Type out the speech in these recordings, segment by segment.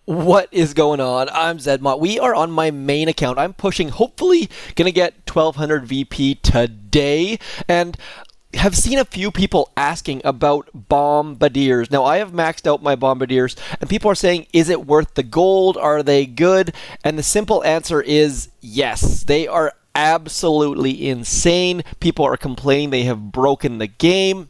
What is going on? I'm Zedmont. We are on my main account. I'm pushing, hopefully, gonna get 1200 VP today, and have seen a few people asking about Bombardiers. Now, I have maxed out my Bombardiers, and people are saying, is it worth the gold? Are they good? And the simple answer is yes. They are absolutely insane. People are complaining they have broken the game.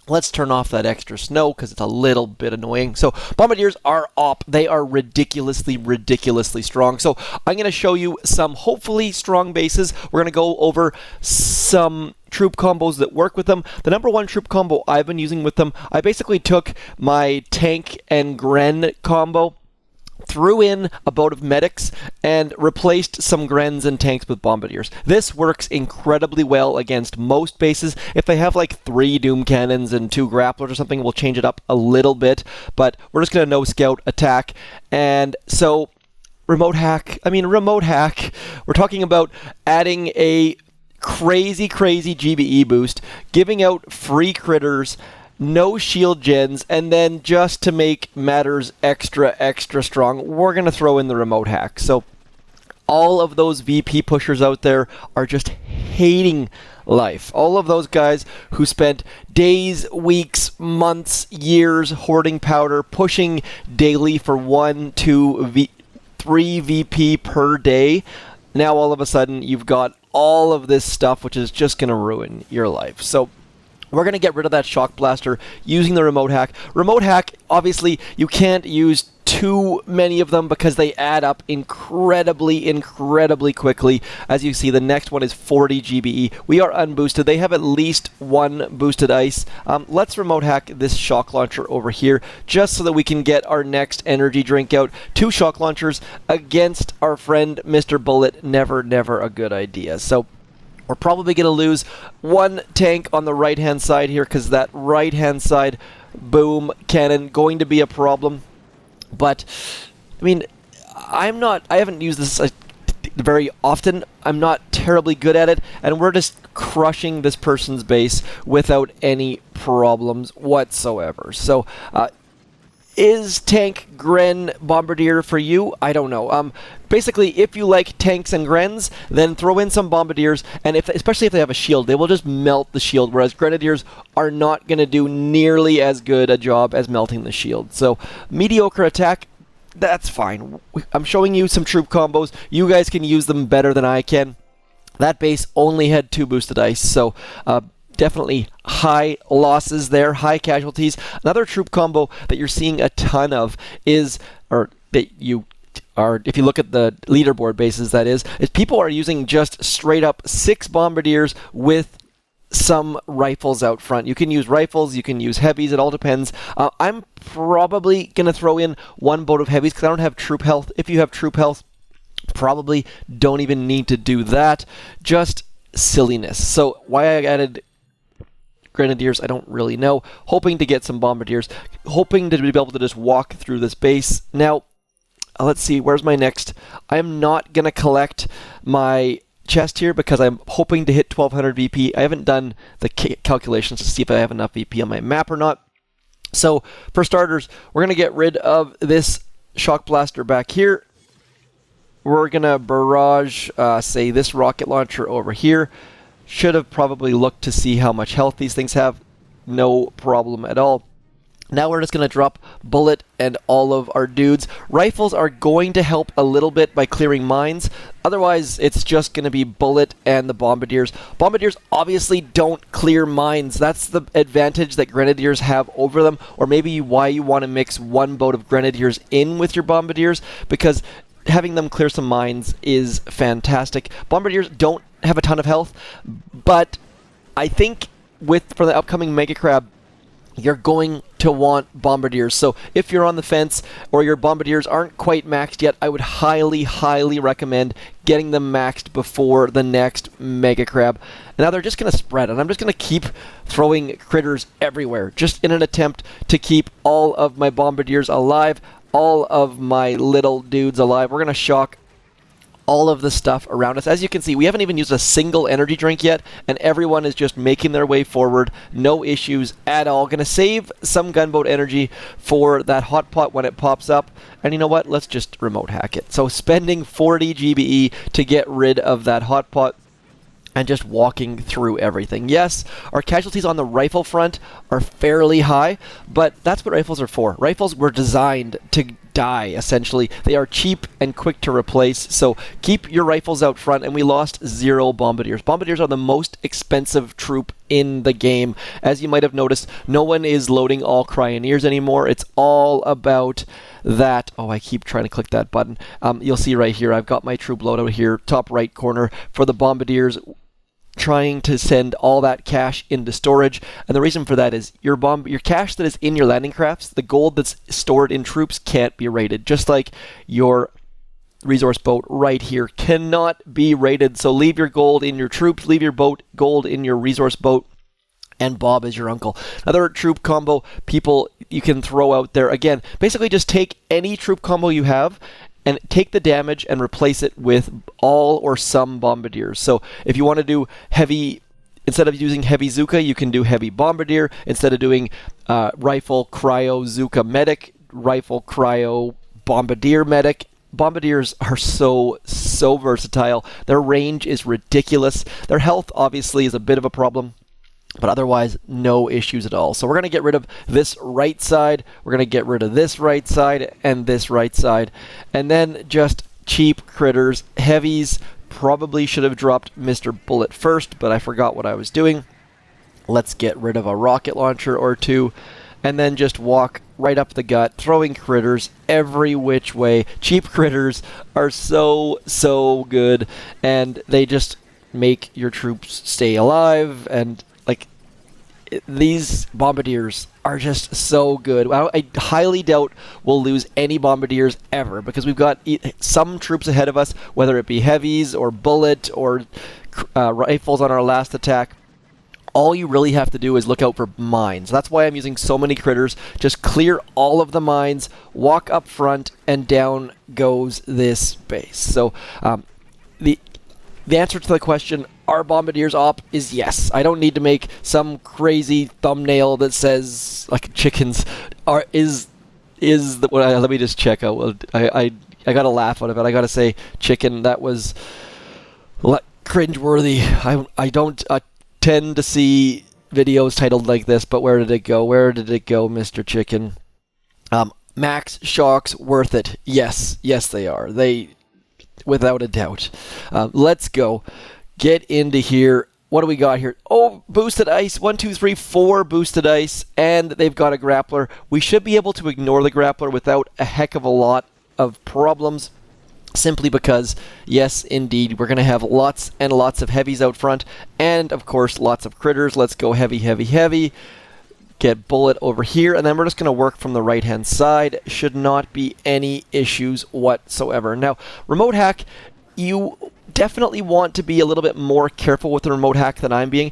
Let's turn off that extra snow because it's a little bit annoying. So Bombardiers are op. They are ridiculously strong. So I'm going to show you some hopefully strong bases. We're going to go over some troop combos that work with them. The number one troop combo I've been using with them, I basically took my tank and Gren combo, threw in a boat of medics, and replaced some Grens and tanks with Bombardiers. This works incredibly well against most bases. If they have like 3 Doom Cannons and 2 Grapplers or something, we'll change it up a little bit, but we're just going to no-scout attack. And so, remote hack, we're talking about adding a crazy GBE boost, giving out free critters, no shield gens, and then just to make matters extra strong, we're going to throw in the remote hack. So all of those VP pushers out there are just hating life. All of those guys who spent days, weeks, months, years hoarding powder, pushing daily for 1, 2, 3 VP per day. Now all of a sudden you've got all of this stuff which is just going to ruin your life. So we're going to get rid of that shock blaster using the remote hack. Remote hack, obviously, you can't use too many of them because they add up incredibly quickly. As you see, the next one is 40 GBE. We are unboosted. They have at least 1 boosted ice. Let's remote hack this shock launcher over here just so that we can get our next energy drink out. 2 shock launchers against our friend Mr. Bullet. Never a good idea. So we're probably going to lose 1 tank on the right-hand side here because that right-hand side boom cannon going to be a problem. But, I mean, I haven't used this very often. I'm not terribly good at it, and we're just crushing this person's base without any problems whatsoever. So, is tank Gren Bombardier for you? I don't know. Basically, if you like tanks and Grens, then throw in some Bombardiers, and especially if they have a shield, they will just melt the shield, whereas Grenadiers are not going to do nearly as good a job as melting the shield. So, mediocre attack, that's fine. I'm showing you some troop combos. You guys can use them better than I can. That base only had 2 boosted ice, so definitely high losses there, high casualties. Another troop combo that you're seeing a ton of is, or that you are, if you look at the leaderboard bases, that is people are using just straight up 6 Bombardiers with some rifles out front. You can use rifles, you can use heavies, it all depends. I'm probably going to throw in 1 boat of heavies because I don't have troop health. If you have troop health, probably don't even need to do that. Just silliness. So why I added Grenadiers, I don't really know. Hoping to get some Bombardiers. Hoping to be able to just walk through this base. Now, let's see, where's my next? I am not going to collect my chest here because I'm hoping to hit 1200 VP. I haven't done the calculations to see if I have enough VP on my map or not. So, for starters, we're going to get rid of this shock blaster back here. We're going to barrage, say, this rocket launcher over here. Should have probably looked to see how much health these things have. No problem at all. Now we're just going to drop Bullet and all of our dudes. Rifles are going to help a little bit by clearing mines. Otherwise, it's just going to be Bullet and the Bombardiers. Bombardiers obviously don't clear mines. That's the advantage that Grenadiers have over them, or maybe why you want to mix 1 boat of Grenadiers in with your Bombardiers, because having them clear some mines is fantastic. Bombardiers don't have a ton of health, but I think for the upcoming Mega Crab, you're going to want Bombardiers. So if you're on the fence or your Bombardiers aren't quite maxed yet, I would highly recommend getting them maxed before the next Mega Crab. Now they're just going to spread, and I'm just going to keep throwing critters everywhere, just in an attempt to keep all of my Bombardiers alive, all of my little dudes alive. We're going to shock all of the stuff around us. As you can see, we haven't even used a single energy drink yet, and everyone is just making their way forward. No issues at all. Going to save some gunboat energy for that hot pot when it pops up. And you know what? Let's just remote hack it. So spending 40 GBE to get rid of that hot pot and just walking through everything. Yes, our casualties on the rifle front are fairly high, but that's what rifles are for. Rifles were designed to die, essentially. They are cheap and quick to replace, so keep your rifles out front, and we lost 0 Bombardiers. Bombardiers are the most expensive troop in the game. As you might have noticed, no one is loading all Cryoneers anymore. It's all about that. Oh, I keep trying to click that button. You'll see right here, I've got my troop loadout here, top right corner for the Bombardiers, trying to send all that cash into storage. And the reason for that is your cash that is in your landing crafts, the gold that's stored in troops, can't be rated. Just like your resource boat right here cannot be rated. So leave your gold in your troops, leave your gold in your resource boat, and Bob is your uncle. Another troop combo people you can throw out there. Again, basically just take any troop combo you have and take the damage and replace it with all or some Bombardiers. So if you want to do heavy, instead of using heavy Zuka, you can do heavy Bombardier. Instead of doing rifle, cryo, Zuka medic, rifle, cryo, Bombardier medic. Bombardiers are so versatile. Their range is ridiculous. Their health obviously is a bit of a problem, but otherwise, no issues at all. So we're going to get rid of this right side. We're going to get rid of this right side and this right side. And then just cheap critters. Heavies, probably should have dropped Mr. Bullet first, but I forgot what I was doing. Let's get rid of a rocket launcher or two. And then just walk right up the gut, throwing critters every which way. Cheap critters are so good. And they just make your troops stay alive, and these Bombardiers are just so good. I highly doubt we'll lose any Bombardiers ever, because we've got some troops ahead of us, whether it be heavies or bullet or rifles on our last attack. All you really have to do is look out for mines. That's why I'm using so many critters. Just clear all of the mines, walk up front, and down goes this base. So the answer to the question, are Bombardiers op, is yes. I don't need to make some crazy thumbnail that says like chickens are let me just check out. I gotta laugh out of it. I gotta say chicken. That was cringeworthy. I don't tend to see videos titled like this, but where did it go? Where did it go, Mr. Chicken? Max shocks worth it. Yes, they are. They, without a doubt. Let's go. Get into here. What do we got here? Oh, boosted ice. 1, 2, 3, 4 boosted ice. And they've got a grappler. We should be able to ignore the grappler without a heck of a lot of problems. Simply because, yes, indeed, we're going to have lots and lots of heavies out front. And, of course, lots of critters. Let's go heavy, heavy, heavy. Get bullet over here. And then we're just going to work from the right-hand side. Should not be any issues whatsoever. Now, remote hack, you definitely want to be a little bit more careful with the remote hack than I'm being.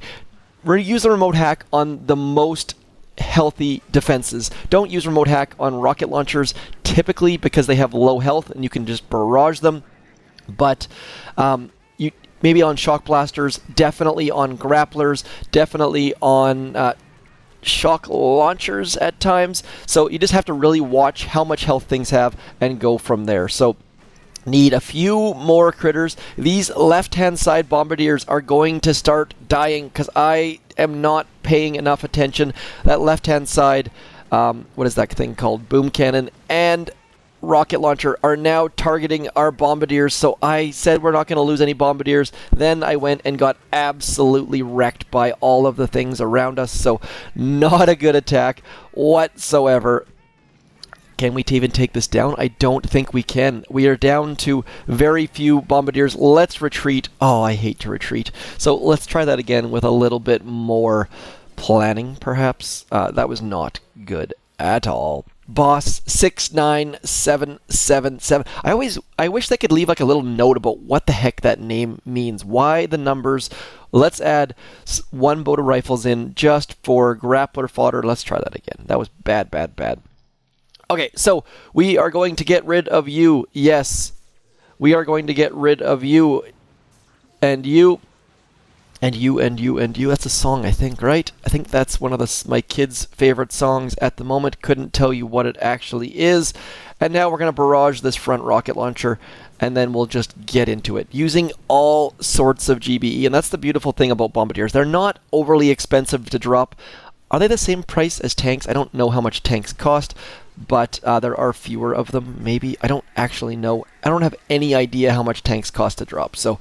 We're going to use the remote hack on the most healthy defenses. Don't use remote hack on rocket launchers typically because they have low health and you can just barrage them. But you maybe on shock blasters, definitely on grapplers, definitely on shock launchers at times. So you just have to really watch how much health things have and go from there. So need a few more critters. These left-hand side Bombardiers are going to start dying because I am not paying enough attention. That left-hand side, what is that thing called? Boom cannon and rocket launcher are now targeting our Bombardiers. So I said we're not going to lose any Bombardiers. Then I went and got absolutely wrecked by all of the things around us. So not a good attack whatsoever. Can we even take this down? I don't think we can. We are down to very few Bombardiers. Let's retreat. Oh, I hate to retreat. So let's try that again with a little bit more planning, perhaps. That was not good at all. Boss 69777. I wish they could leave like a little note about what the heck that name means. Why the numbers? Let's add one boat of rifles in just for grappler fodder. Let's try that again. That was bad. Okay, so we are going to get rid of you. Yes, we are going to get rid of you and you and you and you and you. That's a song, I think, right? I think that's one of my kids' favorite songs at the moment. Couldn't tell you what it actually is. And now we're going to barrage this front rocket launcher, and then we'll just get into it using all sorts of GBE. And that's the beautiful thing about Bombardiers. They're not overly expensive to drop. Are they the same price as tanks? I don't know how much tanks cost, but there are fewer of them, maybe. I don't actually know. I don't have any idea how much tanks cost to drop. So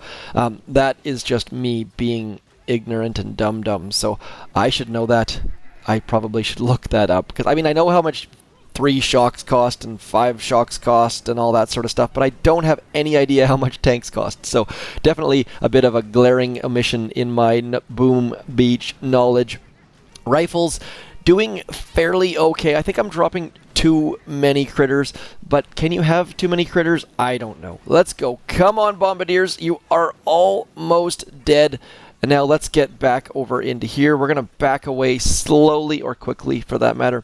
that is just me being ignorant and dumb. So I should know that. I probably should look that up. Because, I mean, I know how much 3 shocks cost and 5 shocks cost and all that sort of stuff, but I don't have any idea how much tanks cost. So definitely a bit of a glaring omission in my Boom Beach knowledge. Rifles, doing fairly okay. I think I'm dropping too many critters, but can you have too many critters? I don't know. Let's go. Come on, Bombardiers. You are almost dead. And now let's get back over into here. We're going to back away slowly, or quickly for that matter,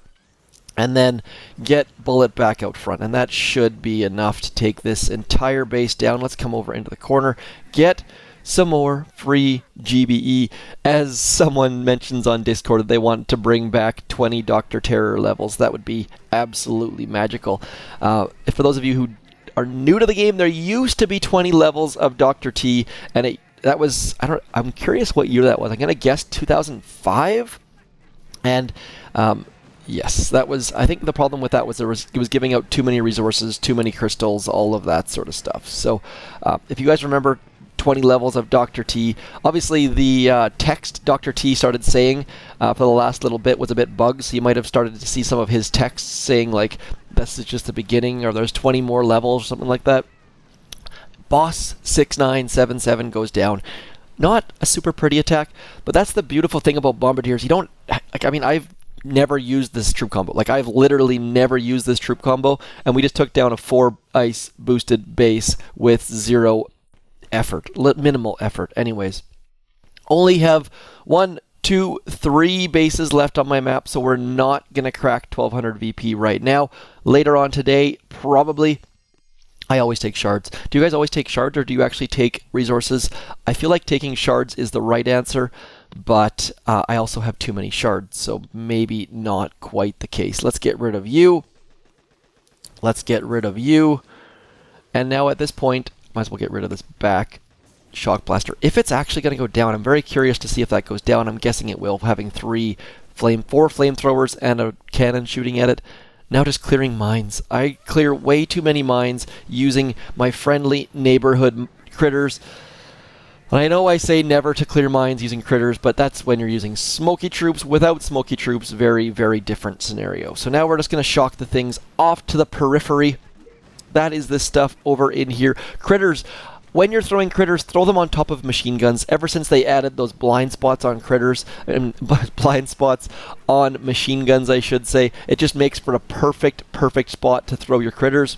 and then get bullet back out front. And that should be enough to take this entire base down. Let's come over into the corner, get some more free GBE. As someone mentions on Discord that they want to bring back 20 Dr. Terror levels. That would be absolutely magical. For those of you who are new to the game, there used to be 20 levels of Dr. T, and I'm curious what year that was. I'm going to guess 2005? And yes, that was, I think the problem with that was it was giving out too many resources, too many crystals, all of that sort of stuff. So if you guys remember 20 levels of Dr. T, obviously the text Dr. T started saying for the last little bit was a bit bugged, so you might have started to see some of his texts saying like, this is just the beginning, or there's 20 more levels, or something like that. Boss 6977 goes down. Not a super pretty attack, but that's the beautiful thing about Bombardiers. You don't, like, I mean, I've never used this troop combo. Like, I've literally never used this troop combo, and we just took down a 4 ice boosted base with 0 effort, minimal effort anyways. Only have 1, 2, 3 bases left on my map, so we're not gonna crack 1200 VP right now. Later on today, probably. I always take shards. Do you guys always take shards, or do you actually take resources? I feel like taking shards is the right answer, but I also have too many shards, so maybe not quite the case. Let's get rid of you. Let's get rid of you. And now at this point, might as well get rid of this back shock blaster. If it's actually going to go down, I'm very curious to see if that goes down. I'm guessing it will, having 4 flamethrowers and a cannon shooting at it. Now just clearing mines. I clear way too many mines using my friendly neighborhood critters. And I know I say never to clear mines using critters, but that's when you're using smoky troops. Without smoky troops, very, very different scenario. So now we're just going to shock the things off to the periphery. That is this stuff over in here. Critters. When you're throwing critters, throw them on top of machine guns. Ever since they added those blind spots on critters, blind spots on machine guns, I should say, it just makes for a perfect spot to throw your critters.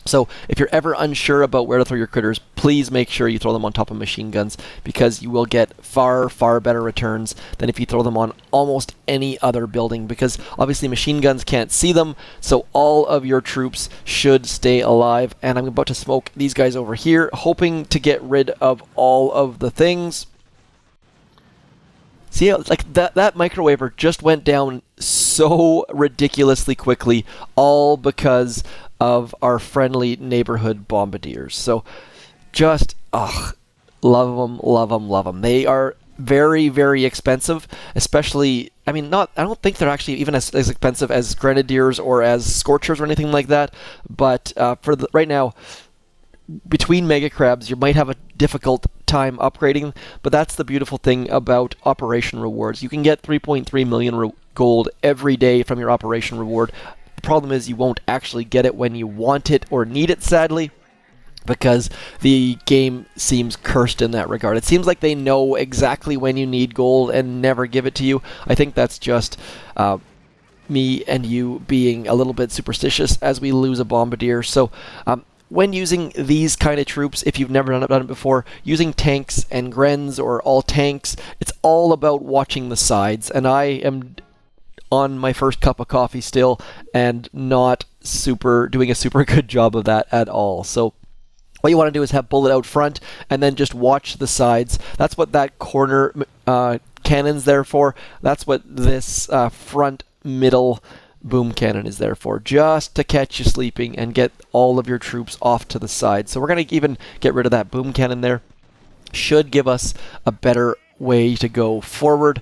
So if you're ever unsure about where to throw your critters, please make sure you throw them on top of machine guns, because you will get far better returns than if you throw them on almost any other building, because obviously machine guns can't see them, so all of your troops should stay alive. And I'm about to smoke these guys over here, hoping to get rid of all of the things. See, like that microwaver just went down so ridiculously quickly, all because of our friendly neighborhood Bombardiers. So just, love them. They are very expensive, especially, I mean, I don't think they're actually even as expensive as Grenadiers or as Scorchers or anything like that, but right now, between Mega Crabs, you might have a difficult time upgrading, but that's the beautiful thing about Operation Rewards. You can get 3.3 million gold every day from your Operation Reward. The problem is you won't actually get it when you want it or need it, sadly, because the game seems cursed in that regard. It seems like they know exactly when you need gold and never give it to you. I think that's just me and you being a little bit superstitious as we lose a Bombardier. So when using these kind of troops, if you've never done it before, using tanks and Grens or all tanks, it's all about watching the sides, and I am on my first cup of coffee still, and not doing a super good job of that at all. So What you want to do is have bullet out front and then just watch the sides. That's what that corner cannon's there for. That's what this front middle boom cannon is there for, just to catch you sleeping and get all of your troops off to the side. So we're going to even get rid of that boom cannon there. Should give us a better way to go forward.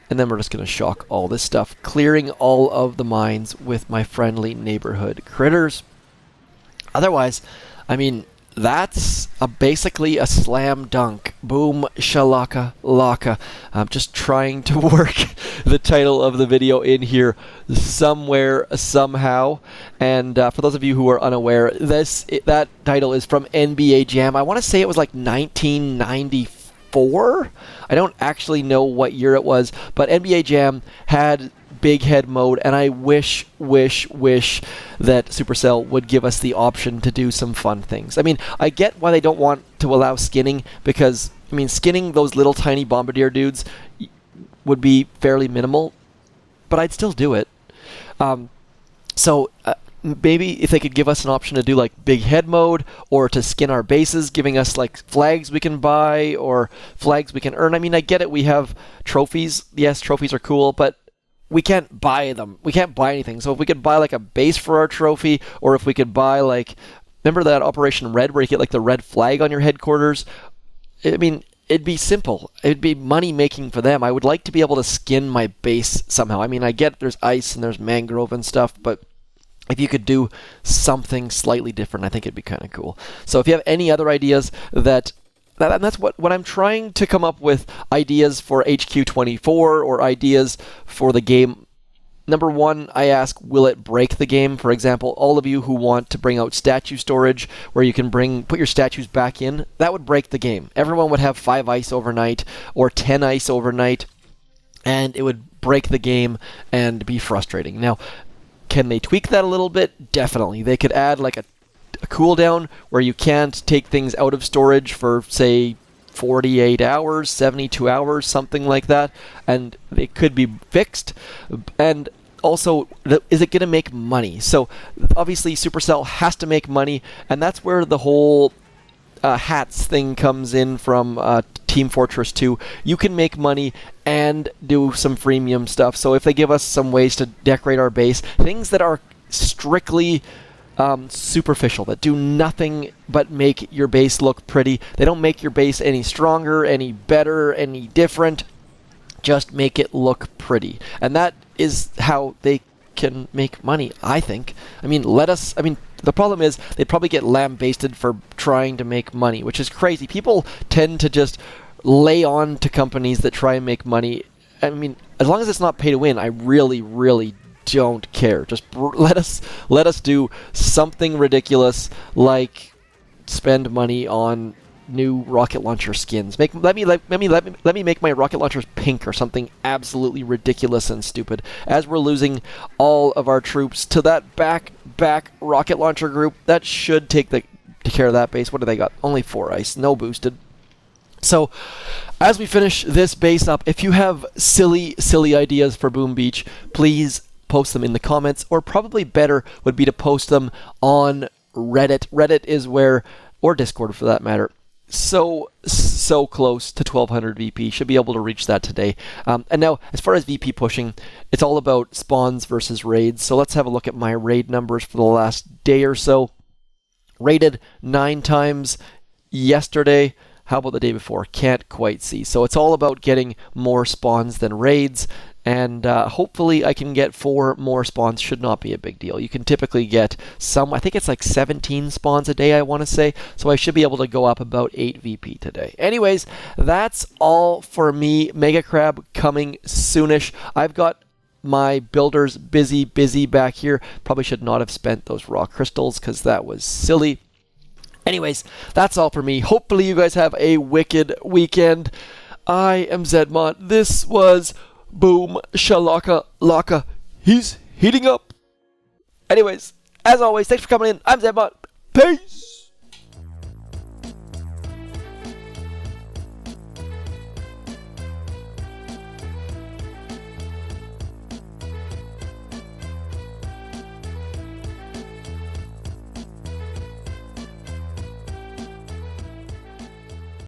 And then we're just going to shock all this stuff, clearing all of the mines with my friendly neighborhood critters. Otherwise, I mean, that's basically a slam dunk. BoomShakalaka. I'm just trying to work the title of the video in here somewhere, somehow. And for those of you who are unaware, that title is from NBA Jam. I want to say it was like 1994. I don't actually know what year it was, but NBA Jam had big head mode, and I wish that Supercell would give us the option to do some fun things. I mean, I get why they don't want to allow skinning, because, I mean, skinning those little tiny Bombardier dudes would be fairly minimal, but I'd still do it. Maybe if they could give us an option to do like big head mode, or to skin our bases, giving us like flags we can buy or flags we can earn. I mean, I get it, we have trophies. Yes, trophies are cool, but we can't buy them. We can't buy anything. So if we could buy like a base for our trophy, or if we could buy like, remember that Operation Red where you get like the red flag on your headquarters? I mean, it'd be simple. It'd be money making for them. I would like to be able to skin my base somehow. I mean, I get there's ice and there's mangrove and stuff, but if you could do something slightly different, I think it'd be kind of cool. So if you have any other ideas and that's what I'm trying to come up with, ideas for HQ24 or ideas for the game. Number one, I ask, will it break the game? For example, all of you who want to bring out statue storage where you can put your statues back in, that would break the game. Everyone would have 5 ice overnight or 10 ice overnight, and it would break the game and be frustrating. Now, can they tweak that a little bit? Definitely. They could add like a cooldown where you can't take things out of storage for, say, 48 hours, 72 hours, something like that, and it could be fixed. And also, is it going to make money? So obviously Supercell has to make money, and that's where the whole hats thing comes in from Team Fortress 2. You can make money and do some freemium stuff. So if they give us some ways to decorate our base, things that are strictly superficial, that do nothing but make your base look pretty. They don't make your base any stronger, any better, any different. Just make it look pretty. And that is how they can make money, I think. I mean, the problem is they'd probably get lambasted for trying to make money, which is crazy. People tend to just lay on to companies that try and make money. I mean, as long as it's not pay to win, I really don't care. Just let us do something ridiculous, like spend money on new rocket launcher skins. Let me make my rocket launchers pink or something absolutely ridiculous and stupid. As we're losing all of our troops to that back rocket launcher group, that should take care of that base. What do they got? Only 4 ice, no boosted. So, as we finish this base up, if you have silly ideas for Boom Beach, please post them in the comments, or probably better would be to post them on Reddit. Reddit is where, or Discord for that matter, so close to 1200 VP. Should be able to reach that today. And now, as far as VP pushing, it's all about spawns versus raids. So let's have a look at my raid numbers for the last day or so. Raided 9 times yesterday. How about the day before? Can't quite see. So it's all about getting more spawns than raids. And hopefully I can get 4 more spawns. Should not be a big deal. You can typically get I think it's like 17 spawns a day, I want to say. So I should be able to go up about 8 VP today. Anyways, that's all for me. Mega Crab coming soonish. I've got my builders busy back here. Probably should not have spent those raw crystals because that was silly. Anyways, that's all for me. Hopefully you guys have a wicked weekend. I am Zedmont. This was BoomShakalaka. He's heating up. Anyways, as always, thanks for coming in. I'm Zedmont. Peace.